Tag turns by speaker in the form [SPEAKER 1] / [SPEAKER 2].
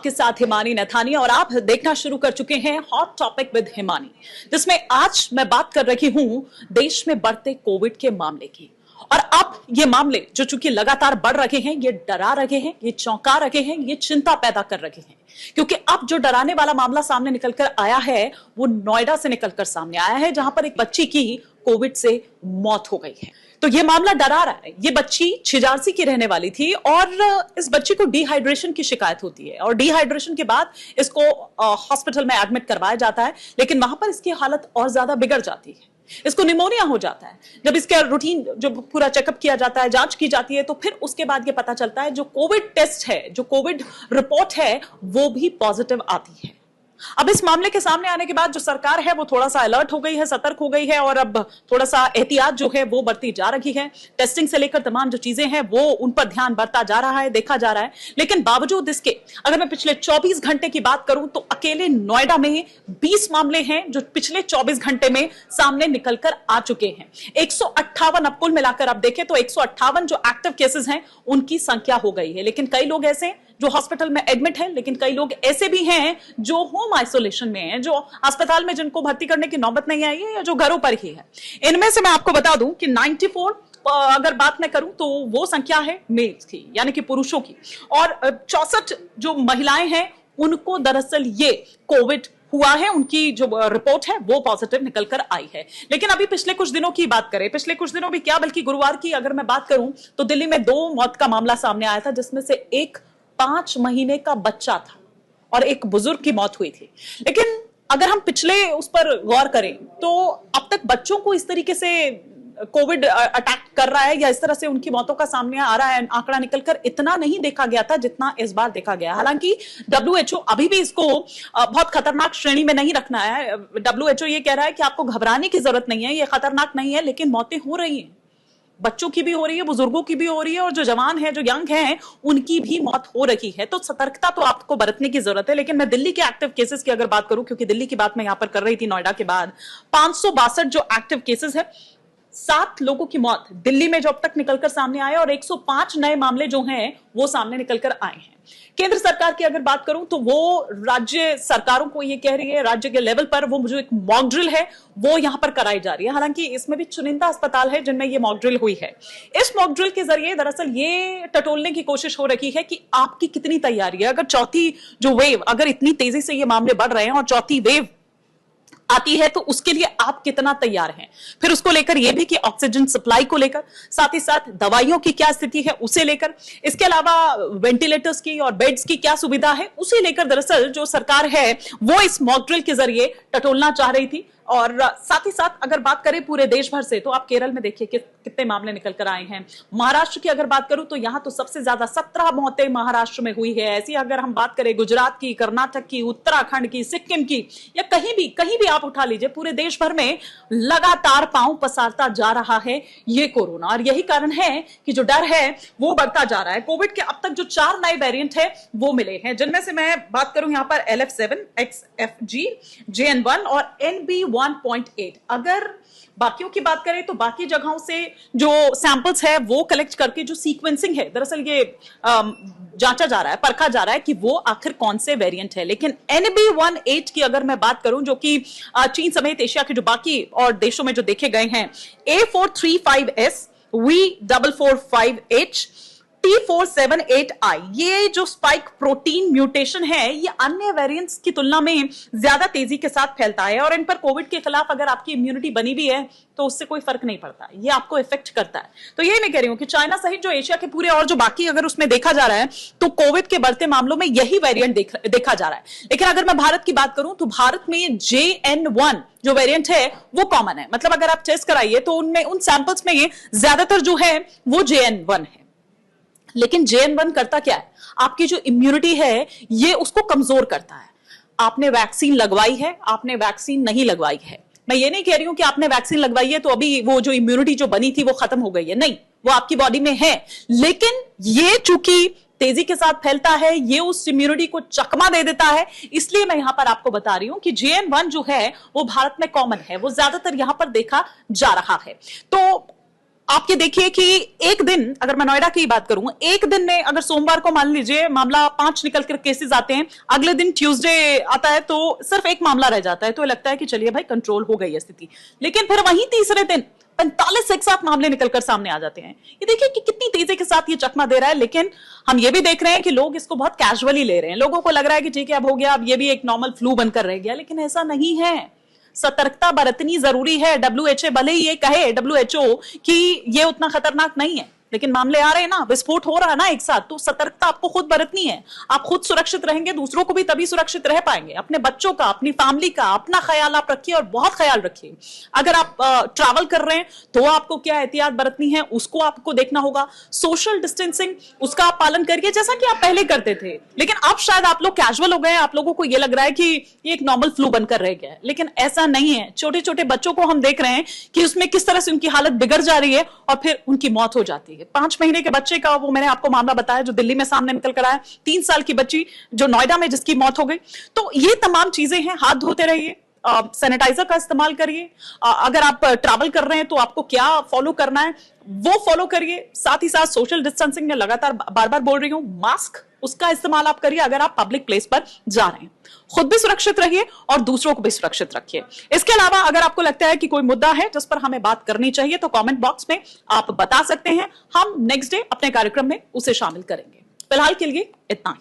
[SPEAKER 1] के साथ हिमानी नथानी और आप देखना शुरू कर चुके हैं हॉट टॉपिक विद हिमानी, जिसमें आज मैं बात कर रही हूं देश में बढ़ते कोविड के मामले की। और अब ये मामले जो चूंकि लगातार बढ़ रहे हैं, ये डरा रहे हैं, ये चौंका रहे हैं, ये चिंता पैदा कर रहे हैं, क्योंकि अब जो डराने वाला मामला सामने निकलकर आया है वो नोएडा से निकलकर सामने आया है, जहां पर एक बच्ची की कोविड से मौत हो गई है। तो ये मामला डरा रहा है। ये बच्ची छिजारसी की रहने वाली थी और इस बच्ची को डिहाइड्रेशन की शिकायत होती है और डिहाइड्रेशन के बाद इसको हॉस्पिटल में एडमिट करवाया जाता है, लेकिन वहां पर इसकी हालत और ज्यादा बिगड़ जाती है। इसको निमोनिया हो जाता है। जब इसका रूटीन जो पूरा चेकअप किया जाता है, जांच की जाती है, तो फिर उसके बाद ये पता चलता है जो कोविड टेस्ट है, जो कोविड रिपोर्ट है, वो भी पॉजिटिव आती है। अब इस मामले के सामने आने के बाद जो सरकार है वो थोड़ा सा अलर्ट हो गई है, सतर्क हो गई है और अब थोड़ा सा एहतियात जो है वो बढ़ती जा रही है। टेस्टिंग से लेकर तमाम जो चीजें हैं वो उन पर ध्यान बढ़ता जा रहा है, देखा जा रहा है। लेकिन बावजूद इसके अगर मैं पिछले 24 घंटे की बात करूं तो अकेले नोएडा में 20 मामले हैं जो पिछले 24 घंटे में सामने निकलकर आ चुके हैं। 158 अब कुल मिलाकर आप देखें तो 158 जो एक्टिव केसेस हैं उनकी संख्या हो गई है। लेकिन कई लोग ऐसे जो हॉस्पिटल में एडमिट है, लेकिन कई लोग ऐसे भी हैं जो होम आइसोलेशन में हैं, जो अस्पताल में जिनको भर्ती करने की नौबत नहीं आई है या जो घरों पर ही है। इनमें से मैं आपको बता दूं कि 94 अगर बात मैं करूं तो वो संख्या है मेल्स की, यानी कि पुरुषों की, और 64 जो महिलाएं हैं उनको दरअसल ये कोविड हुआ है, उनकी जो रिपोर्ट है वो पॉजिटिव निकलकर आई है। लेकिन अभी पिछले कुछ दिनों की बात करें, पिछले कुछ दिनों भी क्या बल्कि गुरुवार की अगर मैं बात करूं तो दिल्ली में 2 मौत का मामला सामने आया था, जिसमें से एक 5 महीने का बच्चा था और एक बुजुर्ग की मौत हुई थी। लेकिन अगर हम पिछले उस पर गौर करें तो अब तक बच्चों को इस तरीके से कोविड अटैक कर रहा है या इस तरह से उनकी मौतों का सामने आ रहा है आंकड़ा निकलकर इतना नहीं देखा गया था जितना इस बार देखा गया। हालांकि WHO अभी भी इसको बहुत खतरनाक श्रेणी में नहीं रखना है। WHO ये कह रहा है कि आपको घबराने की जरूरत नहीं है, ये खतरनाक नहीं है, लेकिन मौतें हो रही हैं, बच्चों की भी हो रही है, बुजुर्गों की भी हो रही है और जो जवान है, जो यंग हैं, उनकी भी मौत हो रही है। तो सतर्कता तो आपको बरतने की जरूरत है। लेकिन मैं दिल्ली के एक्टिव केसेस की अगर बात करूं, क्योंकि दिल्ली की बात मैं यहां पर कर रही थी नोएडा के बाद, 562 जो एक्टिव केसेस है, 7 लोगों की मौत दिल्ली में जो अब तक निकलकर सामने आए और 105 नए मामले जो हैं वो सामने निकलकर आए हैं। केंद्र सरकार की अगर बात करूं तो वो राज्य सरकारों को ये कह रही है, राज्य के लेवल पर वो जो एक मॉक ड्रिल है वो यहां पर कराई जा रही है। हालांकि इसमें भी चुनिंदा अस्पताल है जिनमें ये मॉक ड्रिल हुई है। इस मॉक ड्रिल के जरिए दरअसल ये टटोलने की कोशिश हो रही है कि आपकी कितनी तैयारी है। अगर चौथी जो वेव, अगर इतनी तेजी से ये मामले बढ़ रहे हैं और चौथी वेव आती है तो उसके लिए आप कितना तैयार हैं। फिर उसको लेकर यह भी कि ऑक्सीजन सप्लाई को लेकर, साथ ही साथ दवाइयों की क्या स्थिति है उसे लेकर, इसके अलावा वेंटिलेटर्स की और बेड्स की क्या सुविधा है उसे लेकर दरअसल जो सरकार है वो इस मॉक ड्रिल के जरिए टटोलना चाह रही थी। और साथ ही साथ अगर बात करें पूरे देश भर से तो आप केरल में देखिए कितने मामले निकल कर आए हैं। महाराष्ट्र की अगर बात करूं तो यहां तो सबसे ज्यादा 17 मौतें महाराष्ट्र में हुई है। ऐसी अगर हम बात करें गुजरात की, कर्नाटक की, उत्तराखंड की, सिक्किम की, या कहीं भी आप उठा लीजिए, पूरे देश भर में लगातार पांव पसारता जा रहा है ये कोरोना। और यही कारण है कि जो डर है वो बढ़ता जा रहा है। कोविड के अब तक जो 4 नए वेरिएंट है वो मिले हैं, जिनमें से मैं बात करूं यहां पर LF7, XFG, JN1 और NB1.8। अगर बाकियों की बात करें तो बाकी जगहों से जो सैंपल्स है वो कलेक्ट करके जो सीक्वेंसिंग है दरअसल ये जांचा जा रहा है, परखा जा रहा है कि वो आखिर कौन से वेरिएंट है। लेकिन NB1.8 की अगर मैं बात करूं जो कि चीन समेत एशिया के जो बाकी और देशों में जो देखे गए हैं, A435S, V445H, T478I, ये जो स्पाइक प्रोटीन म्यूटेशन है ये अन्य वेरिएंट्स की तुलना में ज्यादा तेजी के साथ फैलता है और इन पर कोविड के खिलाफ अगर आपकी इम्यूनिटी बनी भी है तो उससे कोई फर्क नहीं पड़ता, ये आपको इफेक्ट करता है। तो ये मैं कह रही हूं कि चाइना सहित जो एशिया के पूरे और जो बाकी अगर उसमें देखा जा रहा है तो कोविड के बढ़ते मामलों में यही वेरिएंट देखा जा रहा है। लेकिन अगर मैं भारत की बात करूं तो भारत में JN1 जो वेरिएंट है वो कॉमन है। मतलब अगर आप टेस्ट कराइए तो उनमें उन सैंपल्स में ज्यादातर जो है वो JN1 है। लेकिन JN1 करता क्या है, आपकी जो इम्यूनिटी है ये उसको कमजोर करता है। आपने वैक्सीन लगवाई है, आपने वैक्सीन नहीं लगवाई है, मैं ये नहीं कह रही हूं कि आपने वैक्सीन लगवाई है तो अभी वो जो इम्यूनिटी जो बनी थी वो खत्म हो गई है, नहीं, वो आपकी बॉडी में है। लेकिन ये चूंकि तेजी के साथ फैलता है, ये उस इम्यूनिटी को चकमा दे देता है, इसलिए मैं यहां पर आपको बता रही हूं कि JN1 जो है वो भारत में कॉमन है, वो ज्यादातर यहां पर देखा जा रहा है। तो आप ये देखिए कि एक दिन, अगर मैं नोएडा की बात करूं, एक दिन में अगर सोमवार को मान लीजिए मामला 5 निकल कर केसेस आते हैं, अगले दिन ट्यूसडे आता है तो सिर्फ एक मामला रह जाता है, तो लगता है कि चलिए भाई कंट्रोल हो गई है स्थिति। लेकिन फिर वहीं तीसरे दिन 45 एक साथ मामले निकलकर सामने आ जाते हैं। ये देखिए कि कितनी तेजी के साथ ये चकमा दे रहा है। लेकिन हम ये भी देख रहे हैं कि लोग इसको बहुत कैजुअली ले रहे हैं। लोगों को लग रहा है कि ठीक है, अब हो गया, अब ये भी एक नॉर्मल फ्लू बनकर रह गया, लेकिन ऐसा नहीं है। सतर्कता बरतनी जरूरी है। डब्ल्यूएचओ भले ही ये कहे, डब्ल्यूएचओ, कि ये उतना खतरनाक नहीं है, लेकिन मामले आ रहे हैं ना, विस्फोट हो रहा है ना एक साथ, तो सतर्कता आपको खुद बरतनी है। आप खुद सुरक्षित रहेंगे, दूसरों को भी तभी सुरक्षित रह पाएंगे। अपने बच्चों का, अपनी फैमिली का अपना ख्याल आप रखिए और बहुत ख्याल रखिए। अगर आप ट्रैवल कर रहे हैं तो आपको क्या एहतियात बरतनी है, उसको आपको देखना होगा। सोशल डिस्टेंसिंग, उसका आप पालन करिए जैसा कि आप पहले करते थे। लेकिन अब शायद आप लोग कैजुअल हो गए, आप लोगों को यह लग रहा है कि ये एक नॉर्मल फ्लू बनकर रह गया है, लेकिन ऐसा नहीं है। छोटे छोटे बच्चों को हम देख रहे हैं कि उसमें किस तरह से उनकी हालत बिगड़ जा रही है और फिर उनकी मौत हो जाती है। 5 महीने के बच्चे का वो मैंने आपको मामला बताया जो दिल्ली में सामने निकल कर आया, 3 साल की बच्ची जो नोएडा में जिसकी मौत हो गई। तो ये तमाम चीजें हैं। हाथ धोते रहिए, सैनिटाइजर का इस्तेमाल करिए। अगर आप ट्रैवल कर रहे हैं तो आपको क्या फॉलो करना है वो फॉलो करिए। साथ ही साथ सोशल डिस्टेंसिंग में लगातार बार बार बोल रही हूं, मास्क, उसका इस्तेमाल आप करिए अगर आप पब्लिक प्लेस पर जा रहे हैं। खुद भी सुरक्षित रहिए और दूसरों को भी सुरक्षित रखिए। इसके अलावा अगर आपको लगता है कि कोई मुद्दा है जिस पर हमें बात करनी चाहिए तो कमेंट बॉक्स में आप बता सकते हैं। हम नेक्स्ट डे अपने कार्यक्रम में उसे शामिल करेंगे। फिलहाल के लिए इतना ही।